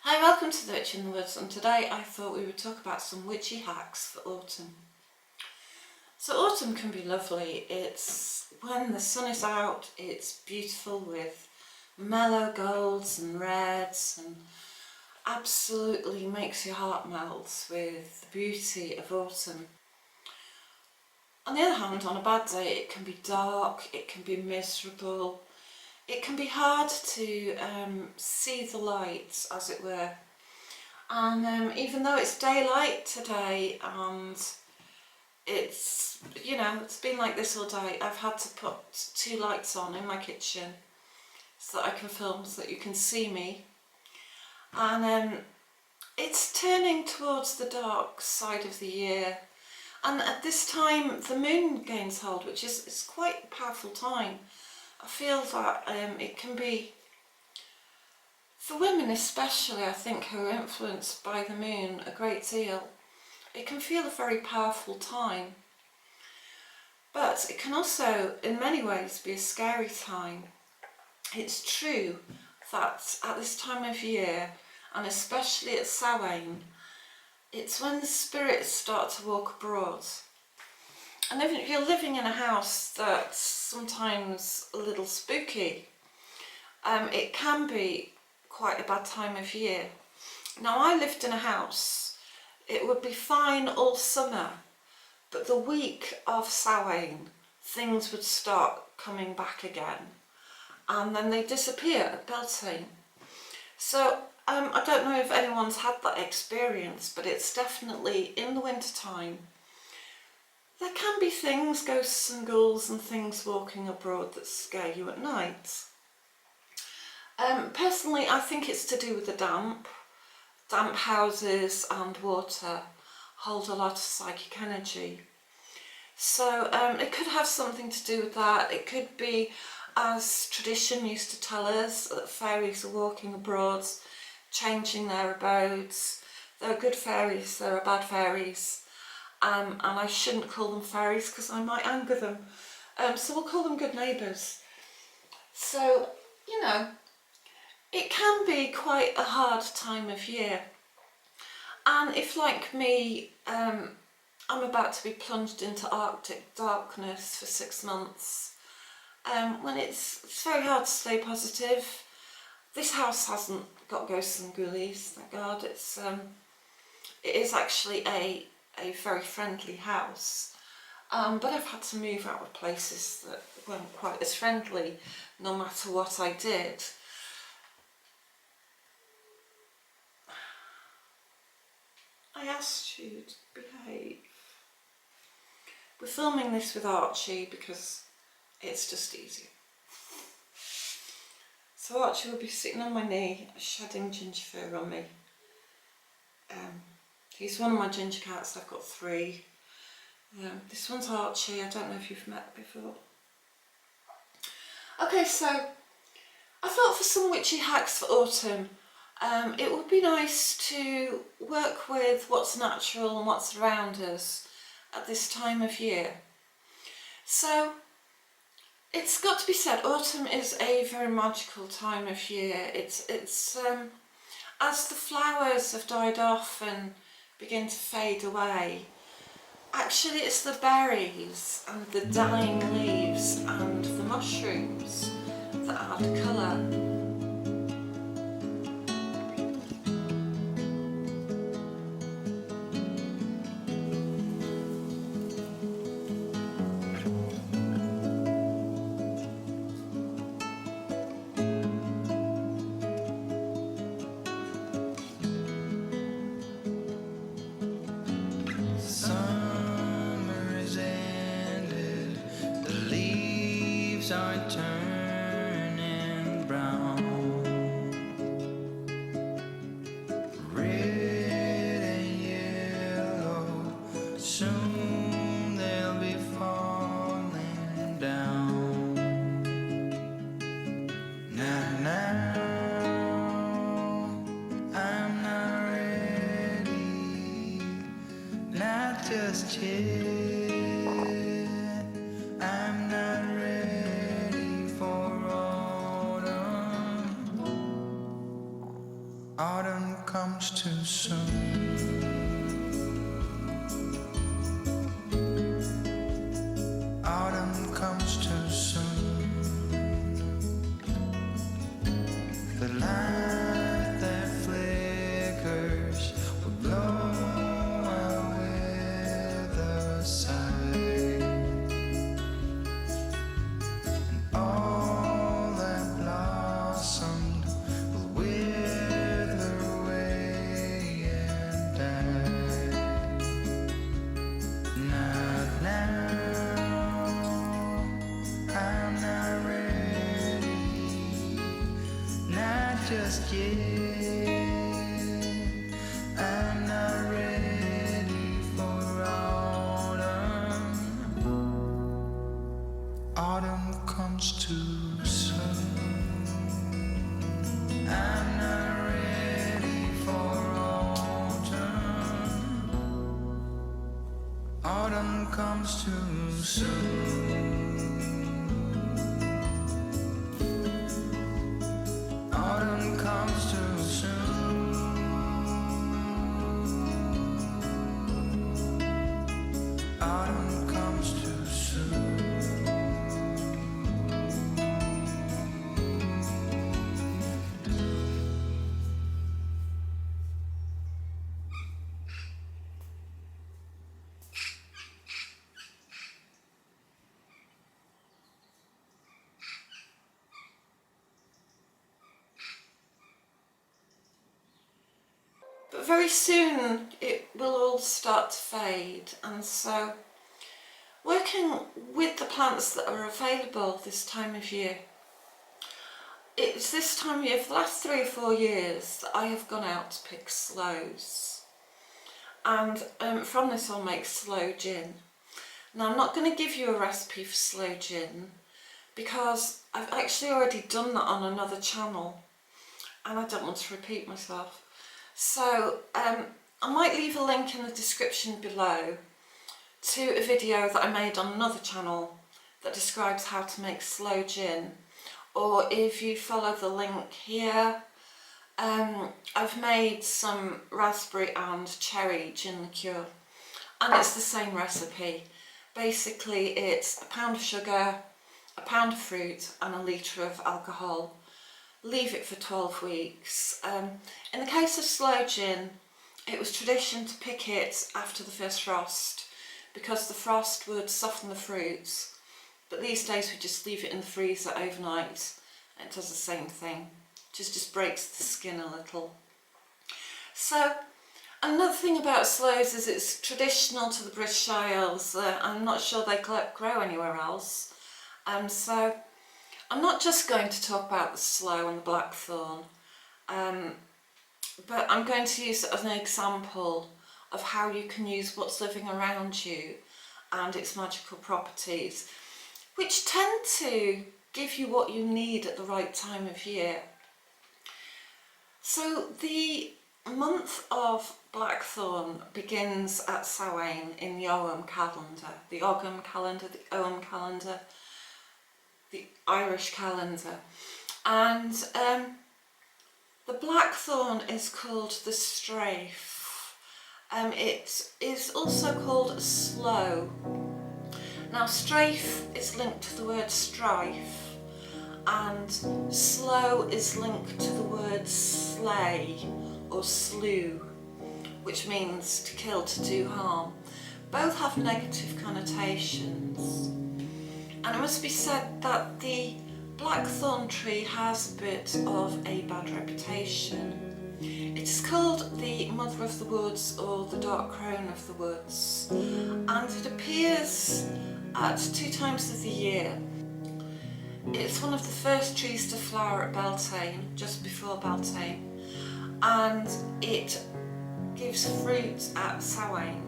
Hi, welcome to the Witch in the Woods, and today I thought we would talk about some witchy hacks for autumn. So autumn can be lovely. It's when the sun is out, it's beautiful with mellow golds and reds and absolutely makes your heart melt with the beauty of autumn. On the other hand, on a bad day it can be dark, it can be miserable, it can be hard to see the light, as it were. And even though it's daylight today and it's been like this all day, I've had to put 2 lights on in my kitchen so that I can film, so that you can see me. And it's turning towards the dark side of the year, and at this time the moon gains hold, which is quite a powerful time. I feel that it can be, for women especially, I think, who are influenced by the moon a great deal, it can feel a very powerful time. But it can also, in many ways, be a scary time. It's true that at this time of year, and especially at Samhain, it's when the spirits start to walk abroad. And if you're living in a house that's sometimes a little spooky, it can be quite a bad time of year. Now, I lived in a house, it would be fine all summer, but the week of Samhain things would start coming back again, and then they disappear at beltane. So I don't know if anyone's had that experience, but it's definitely in the winter time. There can be things, ghosts and ghouls and things walking abroad, that scare you at night. Personally, I think it's to do with the damp. Damp houses and water hold a lot of psychic energy. So it could have something to do with that. It could be, as tradition used to tell us, that fairies are walking abroad, changing their abodes. There are good fairies, there are bad fairies. And I shouldn't call them fairies because I might anger them. So we'll call them good neighbours. So, it can be quite a hard time of year. And if, like me, I'm about to be plunged into Arctic darkness for 6 months, when it's very hard to stay positive. This house hasn't got ghosts and ghoulies, thank God. It is actually a very friendly house, but I've had to move out of places that weren't quite as friendly, no matter what I did. I asked you to behave. We're filming this with Archie because it's just easier. So Archie will be sitting on my knee, shedding ginger fur on me. He's one of my ginger cats. I've got 3. This one's Archie. I don't know if you've met before. Okay, so I thought for some witchy hacks for autumn, it would be nice to work with what's natural and what's around us at this time of year. So it's got to be said, autumn is a very magical time of year. It's as the flowers have died off and begin to fade away, actually it's the berries and the dying leaves and the mushrooms that add colour. Are turning brown, red and yellow, soon they'll be falling down. Now, I'm not ready, not just yet. I'm not ready for autumn. Autumn Autumn comes too soon. Autumn comes too soon. The light that flickers will blow away the sight, and all that blossomed will wither away and die. Not now, I'm not ready, not just yet. I'm not ready for autumn. Autumn comes too soon. I'm not ready for autumn. Autumn comes too soon. Autumn comes too soon. Autumn comes too soon. But very soon it will all start to fade, and so working with the plants that are available this time of year. It's this time of year, for the last 3 or 4 years, that I have gone out to pick sloes. And from this I'll make Sloe Gin. Now I'm not going to give you a recipe for Sloe Gin because I've actually already done that on another channel and I don't want to repeat myself. So I might leave a link in the description below to a video that I made on another channel that describes how to make Sloe Gin, or if you follow the link here, I've made some raspberry and cherry gin liqueur and it's the same recipe. Basically it's a pound of sugar, a pound of fruit and a litre of alcohol. Leave it for 12 weeks. In the case of Sloe Gin, it was tradition to pick it after the first frost because the frost would soften the fruits, but these days we just leave it in the freezer overnight and it does the same thing, just breaks the skin a little. So another thing about sloes is it's traditional to the British Isles. I'm not sure they grow anywhere else, so I'm not just going to talk about the sloe and the blackthorn, but I'm going to use it as an example of how you can use what's living around you and its magical properties, which tend to give you what you need at the right time of year. So the month of Blackthorn begins at Samhain in the Ogham calendar, the Ogham calendar, the Ogham calendar, the Irish calendar, and the blackthorn is called the strafe. It is also called a sloe. Now strafe is linked to the word strife and sloe is linked to the word slay or slew, which means to kill, to do harm. Both have negative connotations. And it must be said that the blackthorn tree has a bit of a bad reputation. It is called the mother of the woods or the dark crone of the woods, and it appears at 2 times of the year. It's one of the first trees to flower at Beltane, just before Beltane, and it gives fruit at Samhain.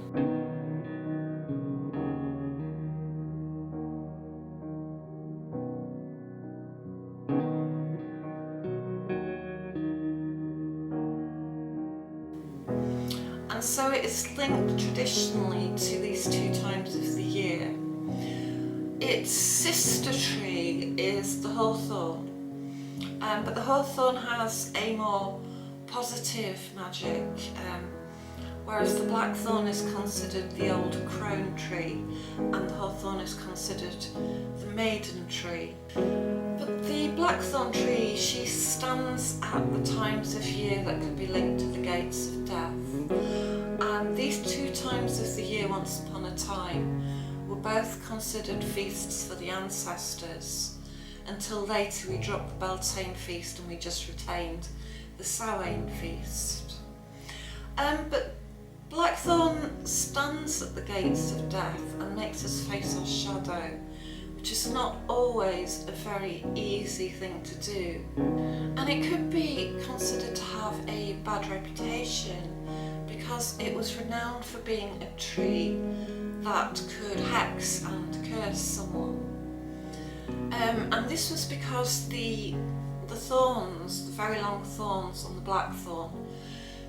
And so it is linked traditionally to these 2 times of the year. Its sister tree is the hawthorn, but the hawthorn has a more positive magic, whereas the blackthorn is considered the old crone tree and the hawthorn is considered the maiden tree. But the blackthorn tree, she stands at the times of year that could be linked to the gates of death. And these two times of the year, once upon a time, were both considered feasts for the ancestors, until later we dropped the Beltane feast and we just retained the Samhain feast. But Blackthorn stands at the gates of death and makes us face our shadow, which is not always a very easy thing to do. And it could be considered to have a bad reputation because it was renowned for being a tree that could hex and curse someone. And this was because the thorns, the very long thorns on the blackthorn,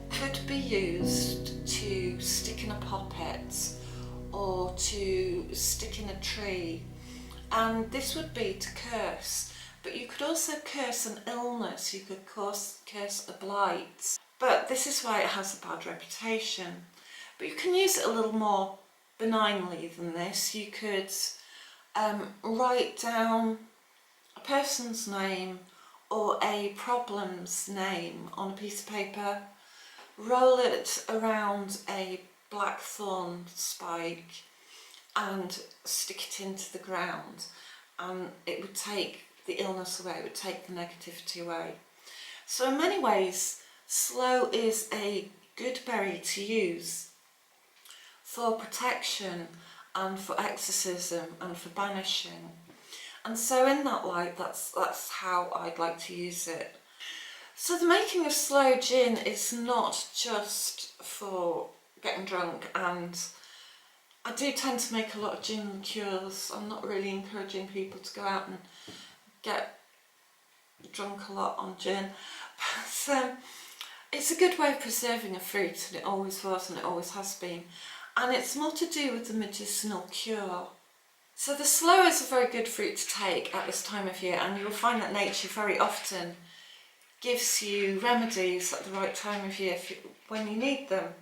could be used to stick in a poppet or to stick in a tree, and this would be to curse. But you could also curse an illness, you could curse a blight, but this is why it has a bad reputation. But you can use it a little more benignly than this. You could write down a person's name or a problem's name on a piece of paper, roll it around a blackthorn spike and stick it into the ground, and it would take the illness away, it would take the negativity away. So in many ways, sloe is a good berry to use for protection and for exorcism and for banishing. And so in that light, that's how I'd like to use it. So the making of Sloe Gin is not just for getting drunk, and I do tend to make a lot of gin cures. I'm not really encouraging people to go out and get drunk a lot on gin, but it's a good way of preserving a fruit, and it always was and it always has been. And it's more to do with the medicinal cure. So the sloe is a very good fruit to take at this time of year, and you'll find that nature very often gives you remedies at the right time of year when you need them.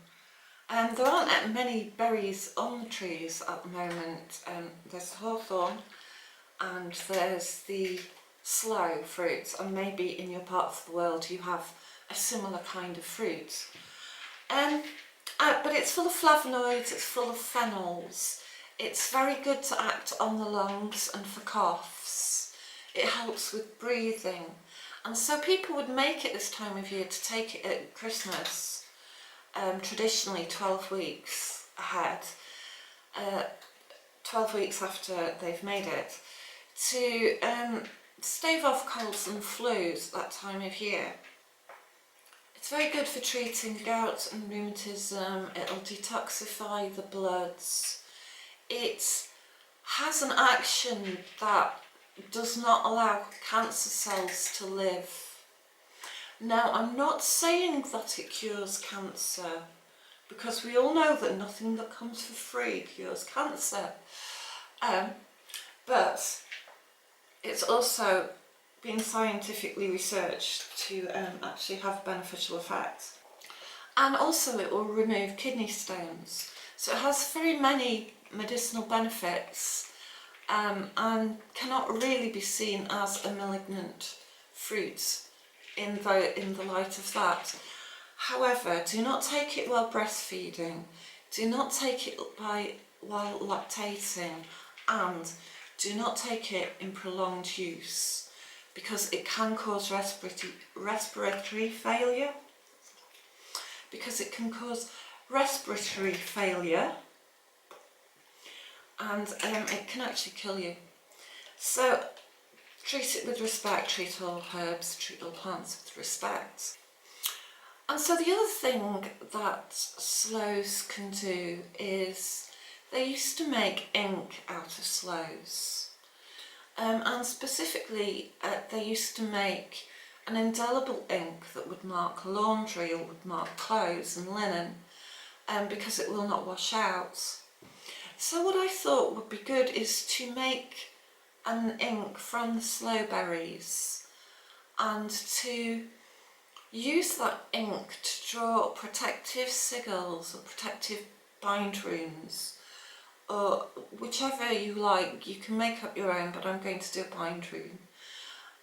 There aren't that many berries on the trees at the moment. There's the hawthorn and there's the sloe fruit, and maybe in your part of the world you have a similar kind of fruit. But it's full of flavonoids, it's full of phenols. It's very good to act on the lungs and for coughs. It helps with breathing. And so people would make it this time of year to take it at Christmas, traditionally 12 weeks ahead, 12 weeks after they've made it, to stave off colds and flus that time of year. It's very good for treating gout and rheumatism. It'll detoxify the bloods. It has an action that does not allow cancer cells to live. Now, I'm not saying that it cures cancer, because we all know that nothing that comes for free cures cancer. But it's also been scientifically researched to actually have a beneficial effect. And also it will remove kidney stones. So it has very many medicinal benefits, and cannot really be seen as a malignant fruit in the light of that. However, do not take it while breastfeeding, do not take it while lactating, and do not take it in prolonged use, because it can cause respiratory failure. And it can actually kill you. So treat it with respect, treat all herbs, treat all plants with respect. And so the other thing that sloes can do is they used to make ink out of sloes. And specifically they used to make an indelible ink that would mark laundry or would mark clothes and linen, because it will not wash out. So what I thought would be good is to make an ink from the sloe berries and to use that ink to draw protective sigils or protective Bindrunes, or whichever you like. You can make up your own, but I'm going to do a Bindrune.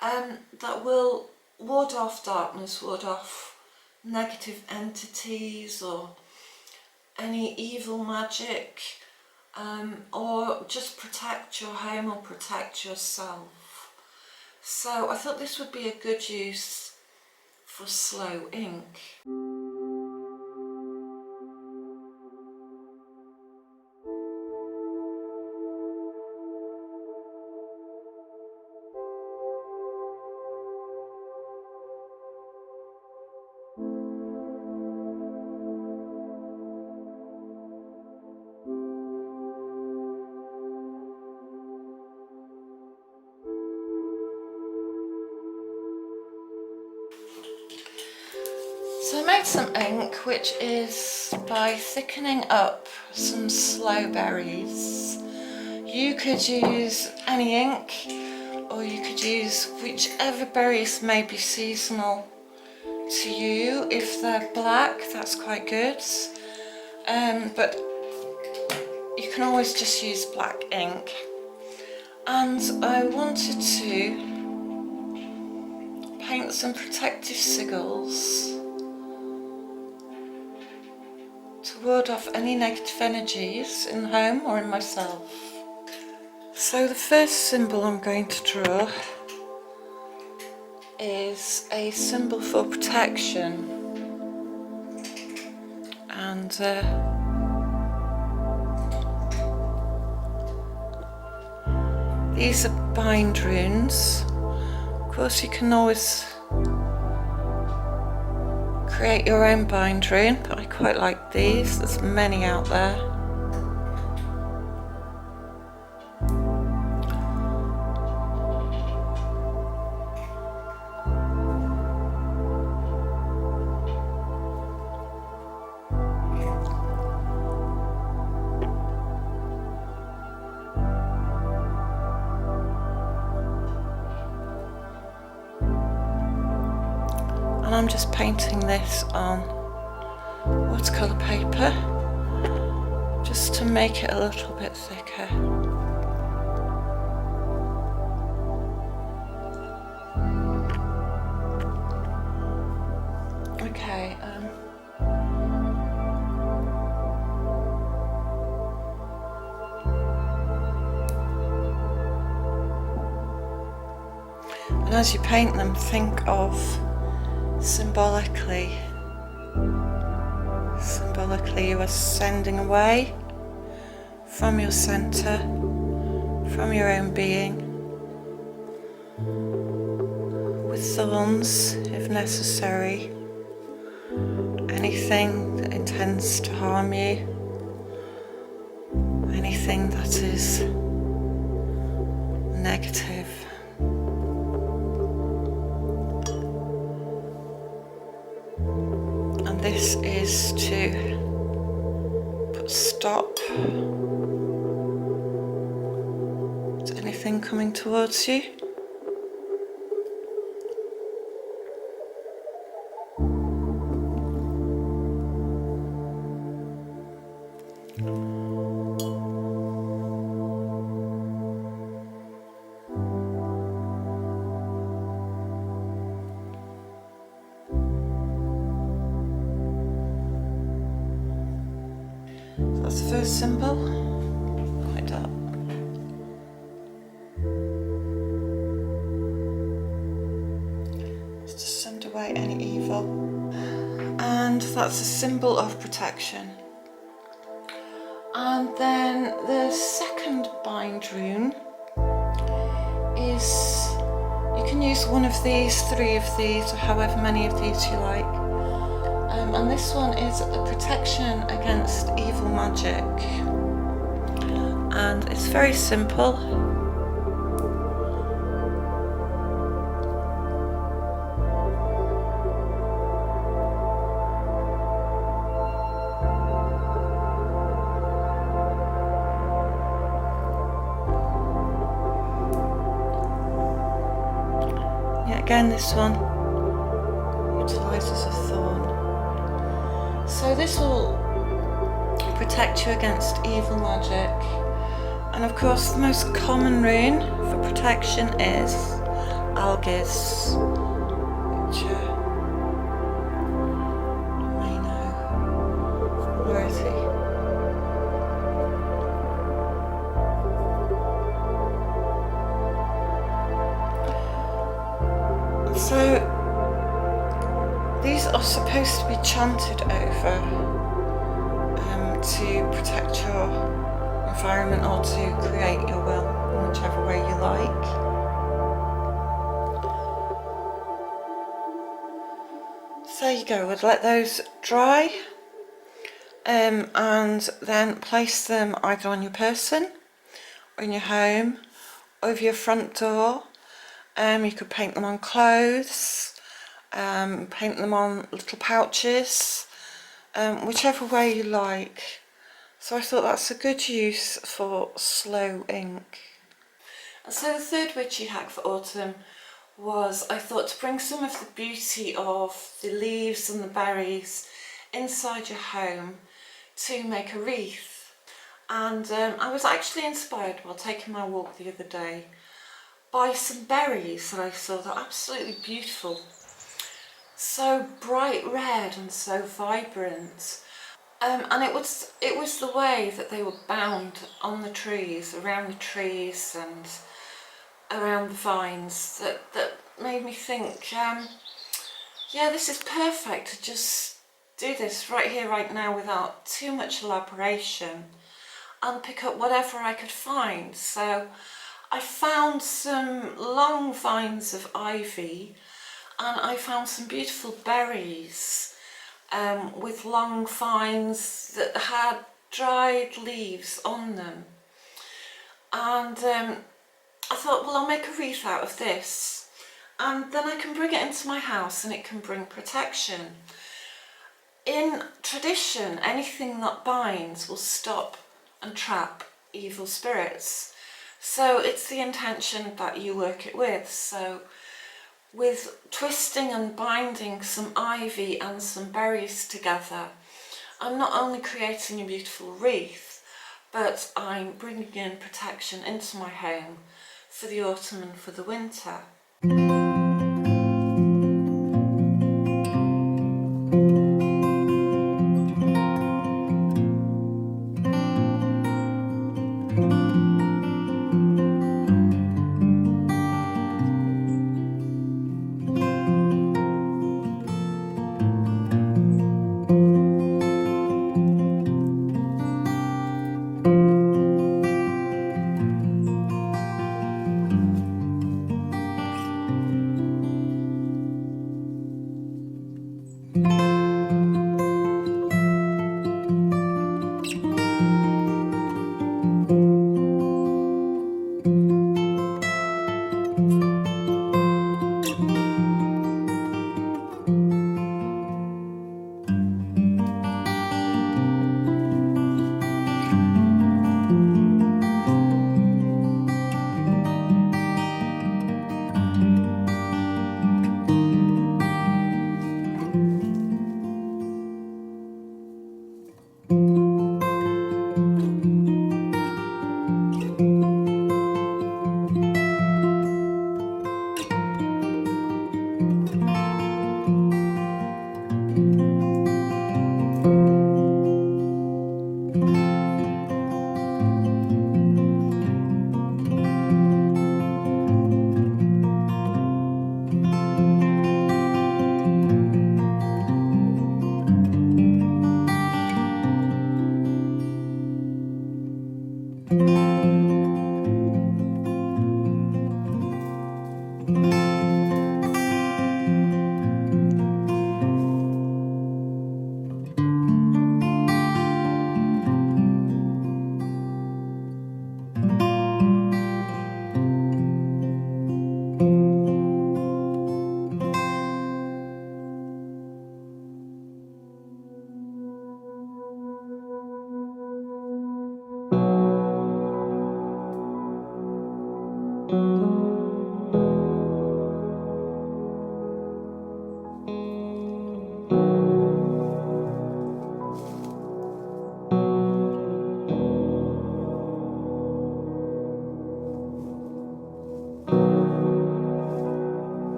That will ward off darkness, ward off negative entities or any evil magic, or just protect your home or protect yourself. So I thought this would be a good use for sloe ink. So I made some ink, which is by thickening up some sloe berries. You could use any ink, or you could use whichever berries may be seasonal to you. If they're black, that's quite good, but you can always just use black ink. And I wanted to paint some protective sigils to ward off any negative energies in the home or in myself. So the first symbol I'm going to draw is a symbol for protection, and these are Bindrunes. Of course, you can always create your own Bindrune, but I quite like these. There's many out there. And I'm just painting this on watercolour paper just to make it a little bit thicker. Okay, and as you paint them, think of symbolically you are sending away from your centre, from your own being, with thorns if necessary, anything that intends to harm you, anything that is negative. This is to put a stop to anything coming towards you. That's the first symbol, quite dark. Just to send away any evil. And that's a symbol of protection. And then the second Bindrune is, you can use one of these, 3 of these, or however many of these you like. And this one is a protection against evil magic, and it's very simple. Yeah, again, this one utilises So this will protect you against evil magic. And of course the most common rune for protection is Algis, which you may know, worthy. So these are supposed to be chanted over to protect your environment or to create your will in whichever way you like. So there you go, we'll let those dry and then place them either on your person or in your home, over your front door. You could paint them on clothes, paint them on little pouches, whichever way you like. So I thought that's a good use for sloe ink. And so the third witchy hack for autumn was, I thought, to bring some of the beauty of the leaves and the berries inside your home to make a wreath. And I was actually inspired while taking my walk the other day by some berries that I saw that are absolutely beautiful. So bright red and so vibrant. And it was the way that they were bound on the trees, around the trees and around the vines that made me think, yeah, this is perfect to just do this right here, right now, without too much elaboration, and pick up whatever I could find. So I found some long vines of ivy, and I found some beautiful berries with long vines that had dried leaves on them. And I thought, well, I'll make a wreath out of this, and then I can bring it into my house and it can bring protection. In tradition, anything that binds will stop and trap evil spirits. So it's the intention that you work it with. So with twisting and binding some ivy and some berries together, I'm not only creating a beautiful wreath, but I'm bringing in protection into my home for the autumn and for the winter.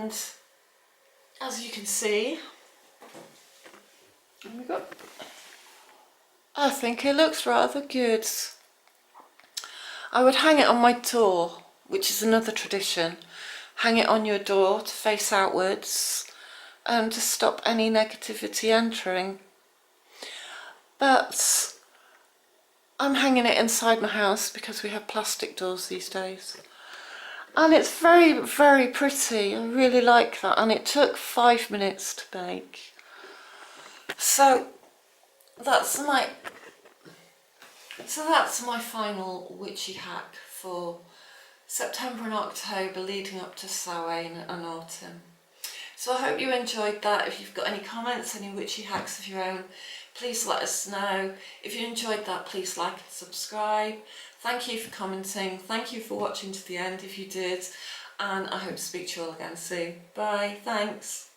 and as you can see, I think it looks rather good. I would hang it on my door, which is another tradition. Hang it on your door to face outwards to stop any negativity entering. But I'm hanging it inside my house because we have plastic doors these days. And it's very, very pretty. I really like that. And it took 5 minutes to bake. So that's my final witchy hack for September and October leading up to Samhain and autumn. So I hope you enjoyed that. If you've got any comments, any witchy hacks of your own, please let us know. If you enjoyed that, please like and subscribe. Thank you for commenting. Thank you for watching to the end if you did. And I hope to speak to you all again soon. Bye. Thanks.